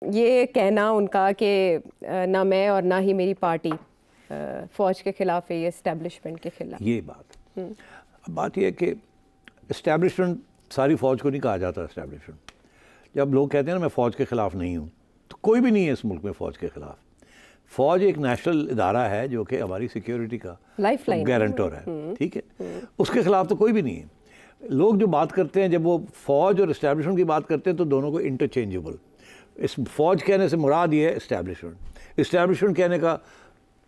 یہ کہنا ان کا کہ نہ میں اور نہ ہی میری پارٹی فوج کے خلاف ہے، یہ اسٹیبلشمنٹ کے خلاف. یہ بات یہ ہے کہ اسٹیبلشمنٹ ساری فوج کو نہیں کہا جاتا. اسٹیبلشمنٹ جب لوگ کہتے ہیں نا میں فوج کے خلاف نہیں ہوں، تو کوئی بھی نہیں ہے اس ملک میں فوج کے خلاف. فوج ایک نیشنل ادارہ ہے جو کہ ہماری سیکیورٹی کا لائف لائن گارنٹر ہے، ٹھیک ہے. اس کے خلاف تو کوئی بھی نہیں ہے. لوگ جو بات کرتے ہیں جب وہ فوج اور اسٹیبلشمنٹ کی بات کرتے ہیں تو دونوں کو انٹرچینجیبل. اس فوج کہنے سے مراد یہ ہے اسٹیبلشمنٹ. اسٹیبلشمنٹ کہنے کا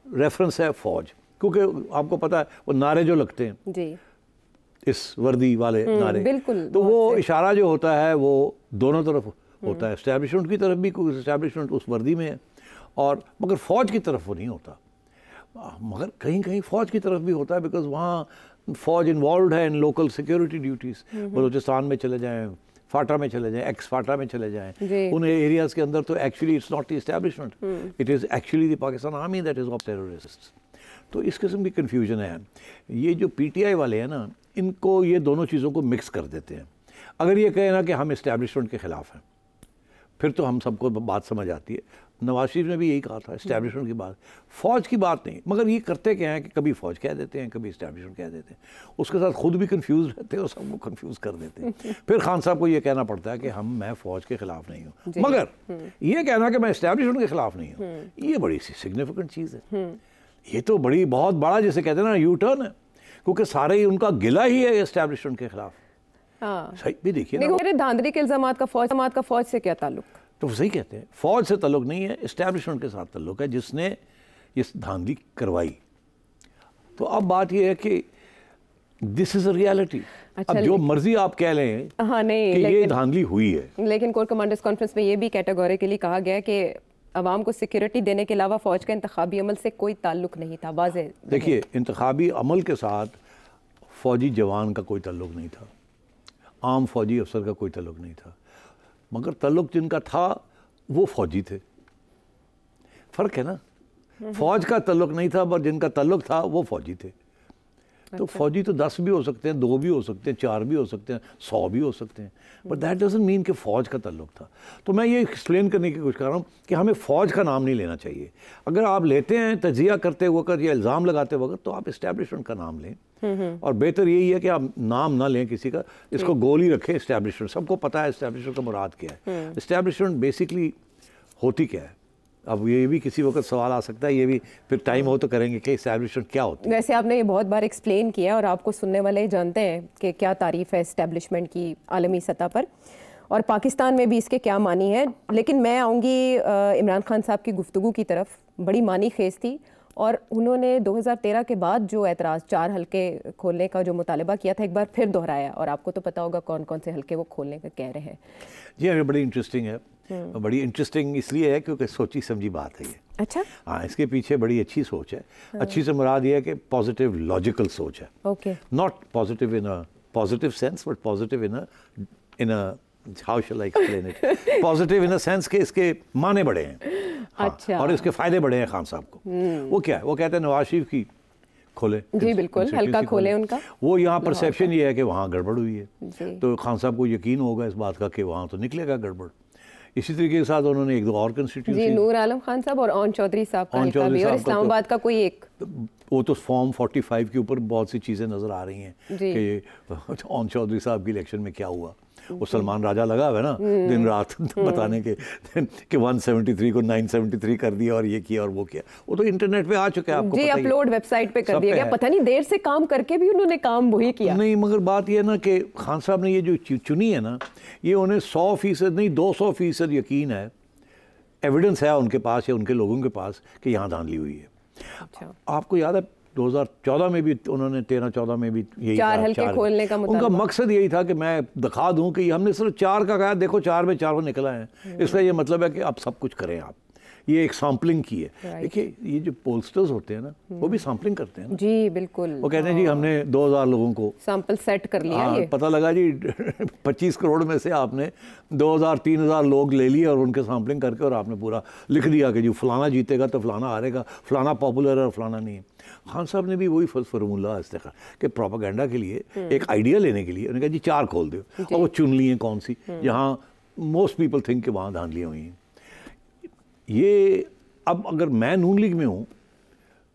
ریفرنس ہے فوج، کیونکہ آپ کو پتہ ہے وہ نعرے جو لگتے ہیں جی اس وردی والے نعرے، بالکل، تو وہ اشارہ جو ہوتا ہے وہ دونوں طرف ہوتا ہے. اسٹیبلشمنٹ کی طرف بھی کوئی اسٹیبلشمنٹ اس وردی میں ہے، اور مگر فوج کی طرف وہ نہیں ہوتا. مگر کہیں کہیں فوج کی طرف بھی ہوتا ہے، بیکاز وہاں فوج انوالوڈ ہے ان لوکل سیکیورٹی ڈیوٹیز. بلوچستان میں چلے جائیں، فاٹا میں چلے جائیں، ایکس فاٹا میں چلے جائیں، ان ایریاز کے اندر تو actually it's not the establishment, it is actually the Pakistan army that is of terrorists. تو اس قسم کی کنفیوژن ہے. یہ جو پی ٹی آئی والے ہیں نا، ان کو یہ دونوں چیزوں کو مکس کر دیتے ہیں. اگر یہ کہیں نا کہ ہم اسٹیبلشمنٹ کے خلاف ہیں، پھر تو ہم سب کو بات سمجھ آتی ہے. نواز شریف نے بھی یہی کہا تھا، اسٹیبلشمنٹ کی بات، فوج کی بات نہیں. مگر یہ کرتے کیا ہیں کہ کبھی فوج کہہ دیتے ہیں، کبھی اسٹیبلشمنٹ کہہ دیتے ہیں. اس کے ساتھ خود بھی کنفیوز رہتے ہیں اور سب کو کنفیوز کر دیتے ہیں. پھر خان صاحب کو یہ کہنا پڑتا ہے کہ میں فوج کے خلاف نہیں ہوں، مگر یہ کہنا کہ میں اسٹیبلشمنٹ کے خلاف نہیں ہوں، یہ بڑی سی سگنیفیکنٹ چیز ہے. یہ تو بہت بڑا جسے کہتے ہیں نا یو ٹرن ہے، کیونکہ سارے ان کا گلہ ہی ہے اسٹیبلشمنٹ کے خلاف. صحیح بھی دیکھیے نا، دھاندلی کے الزامات کا فوج سے کیا تعلق؟ تو صحیح کہتے ہیں فوج سے تعلق نہیں ہے، اسٹیبلشمنٹ کے ساتھ تعلق ہے جس نے یہ دھاندلی کروائی. تو اب بات یہ ہے کہ دس از اے ریالٹی. اب جو مرضی آپ کہہ لیں کہ یہ دھاندلی ہوئی ہے، لیکن کور کمانڈرز کانفرنس میں یہ بھی کیٹیگوریکلی کہا گیا کہ عوام کو سیکیورٹی دینے کے علاوہ فوج کا انتخابی عمل سے کوئی تعلق نہیں تھا. واضح دیکھیے، انتخابی عمل کے ساتھ فوجی جوان کا کوئی تعلق نہیں تھا، عام فوجی افسر کا کوئی تعلق نہیں تھا. مگر تعلق جن کا تھا وہ فوجی تھے. فرق ہے نا، فوج کا تعلق نہیں تھا پر جن کا تعلق تھا وہ فوجی تھے. تو فوجی تو 10 بھی ہو سکتے ہیں، 2 بھی ہو سکتے ہیں، 4 بھی ہو سکتے ہیں، 100 بھی ہو سکتے ہیں، بٹ دیٹ ڈزنٹ مین کہ فوج کا تعلق تھا. تو میں یہ ایکسپلین کرنے کی کوشش کر رہا ہوں کہ ہمیں فوج کا نام نہیں لینا چاہیے. اگر آپ لیتے ہیں تجزیہ کرتے وقت یا الزام لگاتے وقت تو آپ اسٹیبلشمنٹ کا نام لیں، اور بہتر یہی ہے کہ آپ نام نہ لیں کسی کا، اس کو گول ہی رکھیں اسٹیبلشمنٹ. سب کو پتہ ہے اسٹیبلشمنٹ کا مراد کیا ہے. اسٹیبلشمنٹ بیسکلی ہوتی کیا ہے. اب یہ بھی کسی وقت سوال آ سکتا ہے، یہ بھی پھر ٹائم ہو تو کریں گے کہ اسٹیبلشمنٹ کیا ہوتی ہے. ویسے آپ نے یہ بہت بار ایکسپلین کیا اور آپ کو سننے والے جانتے ہیں کہ کیا تعریف ہے اسٹیبلشمنٹ کی عالمی سطح پر، اور پاکستان میں بھی اس کے کیا معنی ہے. لیکن میں آؤں گی عمران خان صاحب کی گفتگو کی طرف. بڑی معنی خیز تھی، اور انہوں نے 2013 کے بعد جو اعتراض 4 حلقے کھولنے کا جو مطالبہ کیا تھا ایک بار پھر دہرایا، اور آپ کو تو پتہ ہوگا کون کون سے حلقے وہ کھولنے کا کہہ رہے ہیں. جی ہمیں بڑی انٹرسٹنگ ہے. بڑی انٹرسٹنگ اس لیے ہے کیونکہ سوچی سمجھی بات ہے یہ. اچھا، ہاں، اس کے پیچھے بڑی اچھی سوچ ہے. اچھی سے مراد یہ ہے کہ پازیٹیو لاجیکل سوچ ہے. Okay, not positive in a positive sense but positive in a how shall I explain it, positive in a sense کہ اس کے معنی بڑے ہیں. اچھا، اور اس کے فائدے بڑے ہیں خان صاحب کو. وہ کیا ہے؟ وہ کہتے ہیں نواز شریف کی کھولے. جی بالکل، حلقہ کھولے ان کا. وہ یہاں پرسیپشن یہ ہے کہ وہاں گڑبڑ ہوئی ہے، تو خان صاحب کو یقین ہوگا اس بات کا کہ وہاں تو نکلے گا گڑبڑ. اسی طریقے کے ساتھ انہوں نے 1-2 اور کنسٹیٹیوشن، جی نور عالم خان صاحب اور اون چودھری صاحب کا حلقہ بھی، اور اسلام آباد کا کوئی ایک، وہ تو فارم 45 کے اوپر بہت سی چیزیں نظر آ رہی ہیں کہ اون چودھری صاحب کی الیکشن میں کیا ہوا. وہ سلمان راجہ لگا ہوا ہے نا دن رات بتانے کے کہ 173 کو 973 کر دیا اور یہ کیا اور وہ کیا. وہ تو انٹرنیٹ پہ آ چکا ہے، آپ کو جی اپلوڈ ویب سائٹ پہ کر دیا گیا. پتہ نہیں دیر سے کام کر کے بھی انہوں نے کام وہی کیا. نہیں، مگر بات یہ نا کہ خان صاحب نے یہ جو چنی ہے نا، یہ انہیں 100% نہیں 200% یقین ہے، ایویڈنس ہے ان کے پاس یا ان کے لوگوں کے پاس کہ یہاں دھاندلی ہوئی ہے. آپ کو یاد ہے 2014 میں بھی انہوں نے 13-14 میں بھی یہی 4 حلقے کھولنے کا ان کا مقصد یہی تھا کہ میں دکھا دوں کہ ہم نے صرف 4 کا کہا، دیکھو 4 میں 4 نکلا ہے. اس کا یہ مطلب ہے کہ آپ سب کچھ کریں. آپ یہ ایک سیمپلنگ کی ہے. دیکھیے یہ جو پولسٹرز ہوتے ہیں نا وہ بھی سیمپلنگ کرتے ہیں. جی بالکل، وہ کہتے ہیں جی ہم نے 2000 لوگوں کو سیمپل سیٹ کر لیا. پتہ لگا جی 25 کروڑ میں سے آپ نے 2000-3000 لوگ لے لیے اور ان کے سیمپلنگ کر کے اور آپ نے پورا لکھ دیا کہ جی فلانا جیتے گا تو فلانا ہارے گا، فلانا پاپولر ہے اور فلانا نہیں. خان صاحب نے بھی وہی فارمولہ استعمال کہ پروپیگنڈا کے لیے ایک آئیڈیا لینے کے لیے انہوں نے کہا جی 4 کھول دو، اور وہ چن لیے کون سی جہاں موسٹ پیپل تھنک کہ وہاں دھاندلیاں ہوئی ہیں. یہ اب اگر میں نون لیگ میں ہوں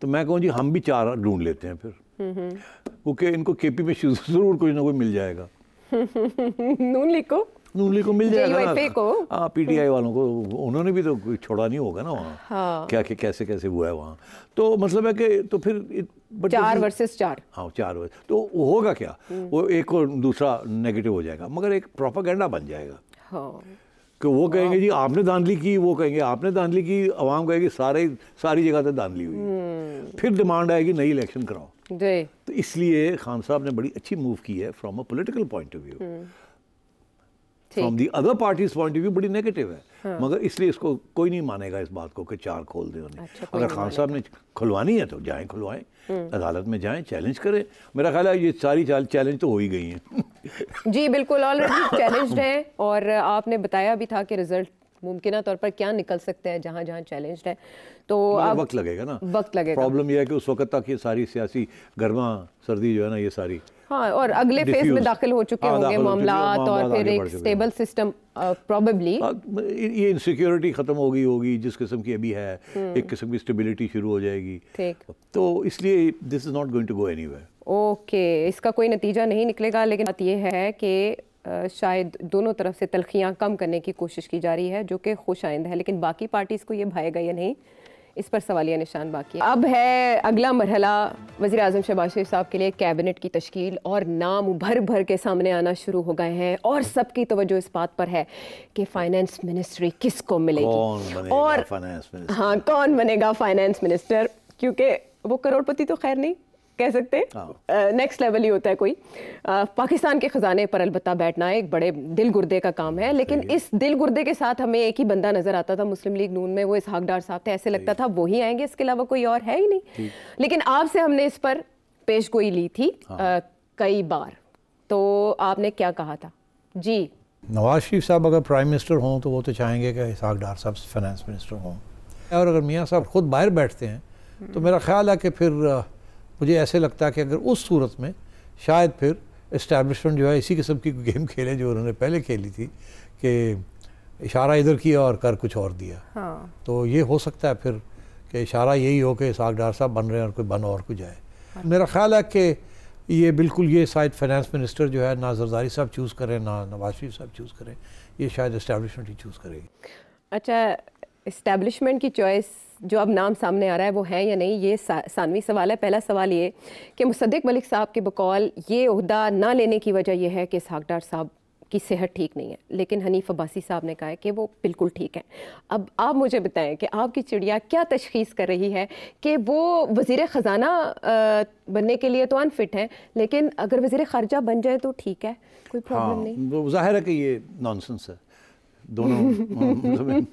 تو میں کہوں جی ہم بھی 4 ڈھونڈ لیتے ہیں پھر، کیونکہ ان کو کے پی میں ضرور کچھ نہ کوئی مل جائے گا، نون لیگ کو مل جائے گا نا، ہاں پی ٹی آئی والوں کو، انہوں نے بھی تو کوئی چھوڑا نہیں ہوگا نا وہاں، کیا کہ کیسے ہوا ہے وہاں، تو مطلب ہے کہ تو پھر 4 ورسز 4، ہاں 4 تو ہوگا کیا، وہ ایک اور دوسرا نیگیٹو ہو جائے گا، مگر ایک پروپیگنڈا بن جائے گا کہ وہ کہیں گے جی آپ نے دھاندلی کی، وہ کہیں گے آپ نے دھاندلی کی، عوام کہے گی ساری جگہ سے دھاندلی ہوئی، پھر ڈیمانڈ آئے گی نئی الیکشن کراؤ، تو اس لیے خان صاحب نے بڑی اچھی موو کی ہے from a political point of view, from the other parties point of view بڑی نیگیٹو ہے، مگر اس لیے اس کو کوئی نہیں مانے گا اس بات کو کہ 4 کھول دے انہیں، اگر خان صاحب نے کھلوانی ہے تو جائیں کھلوائیں، عدالت میں جائیں چیلنج کریں، میرا خیال ہے یہ ساری چیلنج تو ہو ہی گئی ہیں جی بالکل آلریڈی چیلنجڈ ہیں، اور آپ نے بتایا بھی تھا کہ رزلٹ ممکنہ طور پر کیا نکل سکتے ہیں جہاں چیلنجڈ ہے، تو وقت لگے گا نا، وقت لگے گا، پرابلم یہ ہے کہ اس وقت تک یہ ساری سیاسی گرما سردی جو ہے نا یہ ساری، ہاں اور اگلے فیز میں داخل ہو چکے ہوں گے معاملات، اور پھر ایک سٹیبل سسٹم پروبیبلی، یہ انسیکیورٹی ختم ہوگی جس قسم کی ابھی ہے، ایک قسم کی اسٹیبلٹی شروع ہو جائے گی، تو اس لیے this is not going to go anywhere. Okay, اس کا کوئی نتیجہ نہیں نکلے گا، لیکن بات یہ ہے کہ شاید دونوں طرف سے تلخیاں کم کرنے کی کوشش کی جا رہی ہے، جو کہ خوش آئند ہے، لیکن باقی پارٹیز کو یہ بھائے گا یا نہیں، اس پر سوالیہ نشان باقی ہے۔ اب ہے اگلا مرحلہ وزیر اعظم شہباز شریف صاحب کے لیے کیبنٹ کی تشکیل، اور نام بھر کے سامنے آنا شروع ہو گئے ہیں، اور سب کی توجہ اس بات پر ہے کہ فائنانس منسٹری کس کو ملے گی، اور ہاں کون بنے گا فائنانس منسٹر، کیونکہ وہ کروڑ پتی تو خیر نہیں کہہ سکتے، نیکسٹ لیول ہی ہوتا ہے کوئی، پاکستان کے خزانے پر البتہ بیٹھنا ایک بڑے دل گردے کا کام ہے، لیکن اس دل گردے کے ساتھ ہمیں ایک ہی بندہ نظر آتا تھا مسلم لیگ نون میں، وہ اسحاق ڈار صاحب تھے، ایسے لگتا تھا وہی آئیں گے، اس کے علاوہ کوئی اور ہے ہی نہیں، لیکن آپ سے ہم نے اس پر پیش گوئی لی تھی کئی بار، تو آپ نے کیا کہا تھا؟ جی نواز شریف صاحب اگر پرائم منسٹر ہوں تو وہ تو چاہیں گے کہ اسحاق ڈار صاحب فائنانس منسٹر ہوں، اور اگر میاں صاحب خود باہر بیٹھتے ہیں تو میرا خیال ہے کہ پھر مجھے ایسے لگتا ہے کہ اگر اس صورت میں شاید پھر اسٹیبلشمنٹ جو ہے اسی قسم کی گیم کھیلے جو انہوں نے پہلے کھیلی تھی، کہ اشارہ ادھر کیا اور کر کچھ اور دیا، تو یہ ہو سکتا ہے پھر کہ اشارہ یہی ہو کہ اسحاق ڈار صاحب بن رہے ہیں اور کوئی بن اور کو جائے۔ میرا خیال ہے کہ یہ بالکل یہ شاید فائنانس منسٹر جو ہے نہ زرداری صاحب چوز کریں نہ نواز شریف صاحب چوز کریں، یہ شاید اسٹیبلشمنٹ ہی چوز کرے گی۔ اچھا، اسٹیبلشمنٹ کی چوائس جو اب نام سامنے آ رہا ہے وہ ہے یا نہیں، یہ ثانوی سوال ہے۔ پہلا سوال یہ کہ مصدق ملک صاحب کے بقول یہ عہدہ نہ لینے کی وجہ یہ ہے کہ اسحاق ڈار صاحب کی صحت ٹھیک نہیں ہے، لیکن حنیف عباسی صاحب نے کہا ہے کہ وہ بالکل ٹھیک ہیں۔ اب آپ مجھے بتائیں کہ آپ کی چڑیا کیا تشخیص کر رہی ہے کہ وہ وزیر خزانہ بننے کے لیے تو انفٹ ہیں، لیکن اگر وزیر خارجہ بن جائے تو ٹھیک ہے، کوئی پرابلم نہیں؟ ظاہر ہے کہ یہ نانسنس ہے، دونوں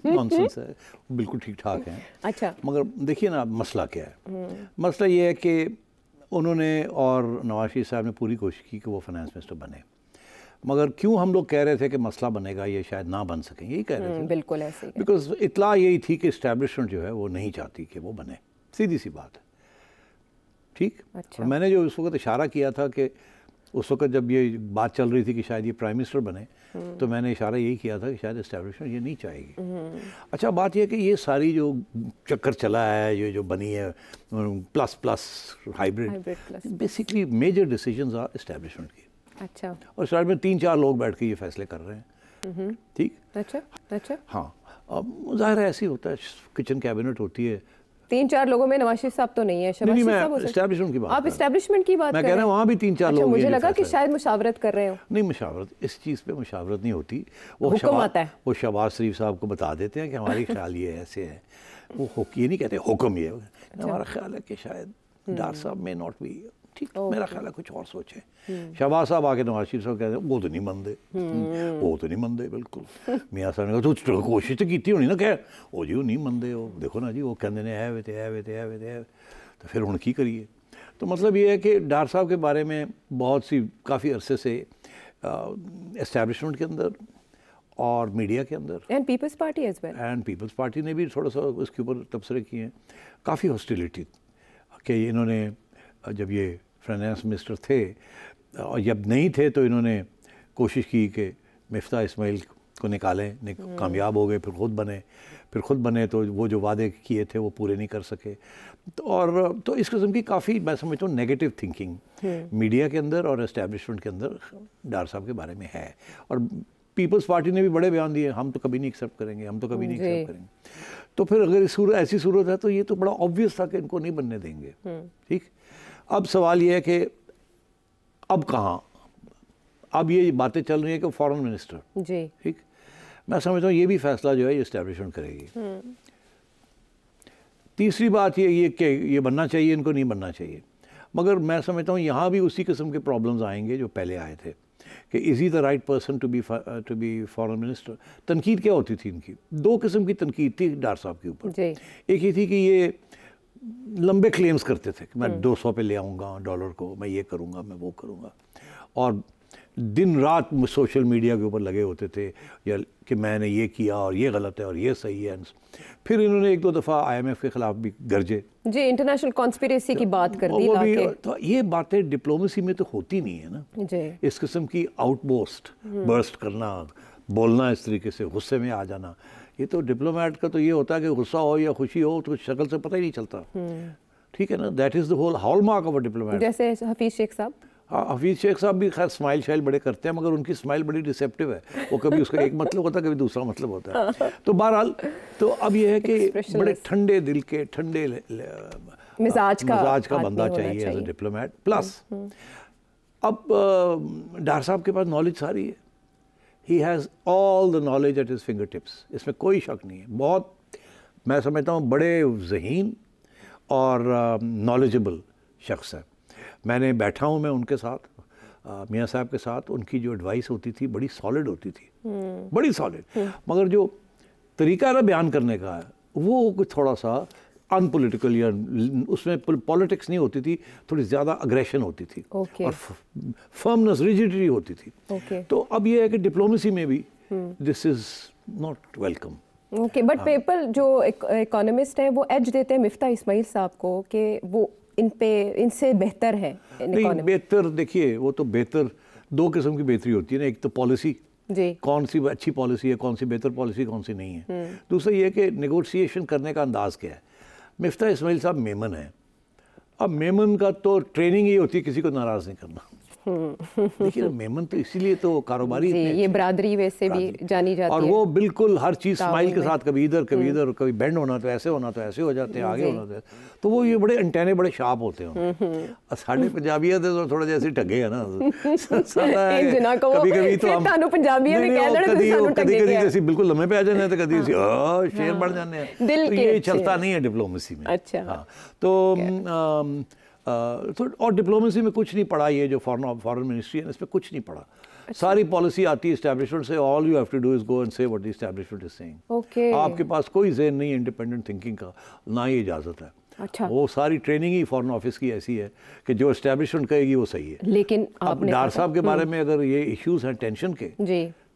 نانسنس ہے، بالکل ٹھیک ٹھاک ہیں۔ اچھا، مگر دیکھیے نا مسئلہ کیا ہے، مسئلہ یہ ہے کہ انہوں نے اور نواز شریف صاحب نے پوری کوشش کی کہ وہ فائنانس منسٹر بنے، مگر کیوں ہم لوگ کہہ رہے تھے کہ مسئلہ بنے گا یہ شاید نہ بن سکیں، یہی کہہ رہے تھے بالکل ایسے ہی، بیکاز اطلاع یہی تھی کہ اسٹیبلشمنٹ جو ہے وہ نہیں چاہتی کہ وہ بنے، سیدھی سی بات ہے، ٹھیک۔ اور میں نے جو اس وقت اشارہ کیا تھا کہ اس وقت جب یہ بات چل رہی تھی کہ شاید یہ پرائم منسٹر بنے، تو میں نے اشارہ یہی کیا تھا کہ شاید اسٹیبلشمنٹ یہ نہیں چاہے گی۔ اچھا بات یہ ہے کہ یہ ساری جو چکر چلا ہے، یہ جو بنی ہے plus hybrid, basically major decisions are establishment کی۔ اچھا، اور شاید میں 3-4 لوگ بیٹھ کے یہ فیصلے کر رہے ہیں، ٹھیک۔ اچھا، ہاں، اب ظاہر ہے ایسی ہوتا ہے، کچن کیبنٹ ہوتی ہے، 3-4 لوگوں میں نواز شریف صاحب تو نہیں ہے، شہباز شریف صاحب اسٹیبلشمنٹ کی بات، آپ اسٹیبلشمنٹ کی بات میں کہہ رہا ہوں وہاں بھی 3-4 لوگ، مجھے لگا کہ شاید مشاورت کر رہے ہو۔ نہیں، مشاورت اس چیز پہ مشاورت نہیں ہوتی، حکم آتا ہے، وہ شہباز شریف صاحب کو بتا دیتے ہیں کہ ہماری خیال یہ ایسے ہے، وہ یہ نہیں کہتے حکم یہ، ہمارا خیال ہے کہ شاید ڈار صاحب میں ناٹ بی ٹھیک، میرا خیال ہے کچھ اور سوچیں۔ شہباز صاحب آ کے نواز شریف صاحب کہتے ہیں وہ تو نہیں مندے، وہ تو نہیں مندے، بالکل۔ میاں صاحب نے کہا تو کوشش تو کیتی ہونی نا، کہ وہ جی وہ نہیں مندے، وہ دیکھو نا جی وہ کہتے ہیں ہے، تو پھر ہن کی کریے۔ تو مطلب یہ ہے کہ ڈار صاحب کے بارے میں بہت سی کافی عرصے سے اسٹیبلشمنٹ کے اندر اور میڈیا کے اندر and Peoples Party as well, and Peoples Party نے بھی تھوڑا سا اس کے اوپر تبصرے کیے ہیں، کافی ہاسٹیلیٹی کہ انہوں نے جب یہ فائنانس منسٹر تھے اور جب نہیں تھے تو انہوں نے کوشش کی کہ مفتاح اسماعیل کو نکالیں, کامیاب ہو گئے, پھر خود بنے تو وہ جو وعدے کیے تھے وہ پورے نہیں کر سکے. اور تو اس قسم کی کافی میں سمجھتا ہوں نیگیٹو تھنکنگ میڈیا کے اندر اور اسٹیبلشمنٹ کے اندر ڈار صاحب کے بارے میں ہے. اور پیپلز پارٹی نے بھی بڑے بیان دیے, ہم تو کبھی نہیں ایکسیپٹ کریں گے, ہم تو کبھی نہیں ایکسیپٹ کریں گے. تو پھر اگر ایسی صورت ہے تو یہ تو بڑا آبویس تھا کہ ان کو نہیں بننے دیں گے. ٹھیک, اب سوال یہ ہے کہ اب کہاں, اب یہ باتیں چل رہی ہیں کہ فارن منسٹر. جی ٹھیک, میں سمجھتا ہوں یہ بھی فیصلہ جو ہے یہ اسٹیبلشمنٹ کرے گی. تیسری بات یہ کہ یہ بننا چاہیے, ان کو نہیں بننا چاہیے. مگر میں سمجھتا ہوں یہاں بھی اسی قسم کے پرابلمز آئیں گے جو پہلے آئے تھے کہ is he the right person to be foreign minister. تنقید کیا ہوتی تھی ان کی؟ دو قسم کی تنقید تھی ڈار صاحب کے اوپر. ایک یہ تھی کہ یہ لمبے کلیمز کرتے تھے کہ میں 200 پہ لے آؤں گا ڈالر کو, میں یہ کروں گا, میں وہ کروں گا, اور دن رات سوشل میڈیا کے اوپر لگے ہوتے تھے یا کہ میں نے یہ کیا اور یہ غلط ہے اور یہ صحیح ہے. پھر انہوں نے ایک دو دفعہ IMF کے خلاف بھی گرجے, جی انٹرنیشنل کانسپیریسی کی بات کر دی. تو یہ باتیں ڈپلومیسی میں تو ہوتی نہیں ہے نا, اس قسم کی آؤٹ برسٹ کرنا, بولنا اس طریقے سے, غصے میں آ جانا. یہ تو ڈپلومیٹ کا تو یہ ہوتا ہے کہ غصہ ہو یا خوشی ہو تو شکل سے پتہ ہی نہیں چلتا. ٹھیک ہے نا, that is the whole hall mark of a diplomat. جیسے حفیظ شیخ صاحب, حفیظ شیخ صاحب بھی خیر اسمائل شائل بڑے کرتے ہیں, مگر ان کی اسمائل بڑی ڈسیپٹیو ہے. وہ کبھی اس کا ایک مطلب ہوتا ہے, کبھی دوسرا مطلب ہوتا ہے. تو بہرحال تو اب یہ ہے کہ بڑے ٹھنڈے دل کے, ٹھنڈے مزاج کا بندہ چاہیے ایز اے ڈپلومیٹ. پلس اب ڈار صاحب کے پاس نالج ساری ہے. He has all the knowledge at his fingertips, اس میں کوئی شک نہیں ہے. بہت میں سمجھتا ہوں بڑے ذہین اور نالجبل شخص ہے. میں نے بیٹھا ہوں میں ان کے ساتھ, میاں صاحب کے ساتھ, ان کی جو ایڈوائس ہوتی تھی بڑی سالڈ ہوتی تھی, بڑی سالڈ. مگر جو طریقہ ہے نا بیان کرنے کا ہے وہ کچھ تھوڑا سا ان پولیٹیکل, یا اس میں پولیٹکس نہیں ہوتی تھی, تھوڑی زیادہ اگریشن ہوتی تھی اور فرمنس, ریجیڈیٹی ہوتی تھی. تو اب یہ ہے کہ ڈپلومیسی میں بھی this is not welcome. Okay, but people جو اکانومسٹ ہیں وہ ایج دیتے ہیں مفتاح اسماعیل صاحب کو کہ وہ ان سے بہتر ہے. نہیں, بہتر دیکھیے وہ تو بہتر دو قسم کی بہتری ہوتی ہے نا. ایک تو پالیسی, کون سی اچھی پالیسی ہے, کون سی بہتر پالیسی, کون سی نہیں ہے. دوسرا یہ کہ نیگوشیشن کرنے کا انداز کیا ہے. مفتاح اسماعیل صاحب میمن ہیں. اب میمن کا تو ٹریننگ یہ ہوتی ہے کسی کو ناراض نہیں کرنا. دیکھیے میمن تو اسی لیے تو کاروباری, یہ برادری ویسے بھی جانی جاتی ہے, اور وہ بالکل ہر چیز اسماعیل کے ساتھ, کبھی ادھر کبھی ادھر, کبھی بینڈ ہونا تو ایسے ہونا تو ایسے ہو جاتے ہیں, آگے ہونا تو وہ یہ بڑے انٹینے بڑے شارپ ہوتے ہیں. ساڑھے پنجابیت تو تھوڑا جیسے ٹگے ہیں نا, کبھی کبھی تو ہم کبھی جیسے بالکل لمحے پہ آ جانے ہیں, تو کبھی شیر بڑھ جانے ہیں. تو یہ چلتا نہیں ہے ڈپلومیسی میں. ہاں تو اور ڈپلومیسی میں کچھ نہیں پڑھا. یہ جو فارن منسٹری ہے اس میں کچھ نہیں پڑھا. ساری پالیسی آتی ہے اسٹیبلشمنٹ سے. All you have to do is go and say what the establishment is seeing. آپ کے پاس کوئی ذہن نہیں ہے انڈیپینڈنٹ تھنکنگ کا, نہ ہی اجازت ہے. وہ ساری ٹریننگ ہی فارن آفس کی ایسی ہے کہ جو اسٹیبلشمنٹ کہے گی وہ صحیح ہے. لیکن اب ڈار صاحب کے بارے میں اگر یہ ایشوز ہیں ٹینشن کے,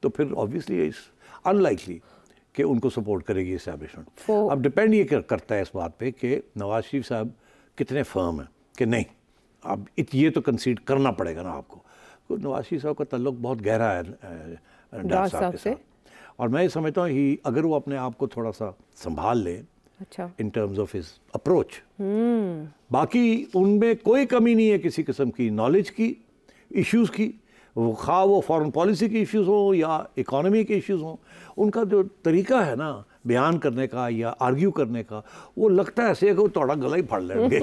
تو پھر آبویسلی ان لائکلی کہ ان کو سپورٹ کرے گی اسٹیبلشمنٹ. اب ڈپینڈ یہ کرتا ہے اس بات پہ کہ نواز شریف صاحب کتنے فرم ہیں کہ نہیں اب یہ تو کنسیڈ کرنا پڑے گا نا آپ کو. نواز شریف صاحب کا تعلق بہت گہرا ہے ڈار صاحب کے ساتھ, اور میں یہ سمجھتا ہوں اگر وہ اپنے آپ کو تھوڑا سا سنبھال لیں in terms of his approach, باقی ان میں کوئی کمی نہیں ہے کسی قسم کی نالج کی, ایشوز کی, خواہ وہ فارن پالیسی کے ایشوز ہوں یا اکانومی کے ایشوز ہوں. ان کا جو طریقہ ہے نا بیان کرنے کا یا آرگیو کرنے کا, وہ لگتا ہے ایسے کہ وہ تھوڑا گلا ہی پھاڑ لیں گے.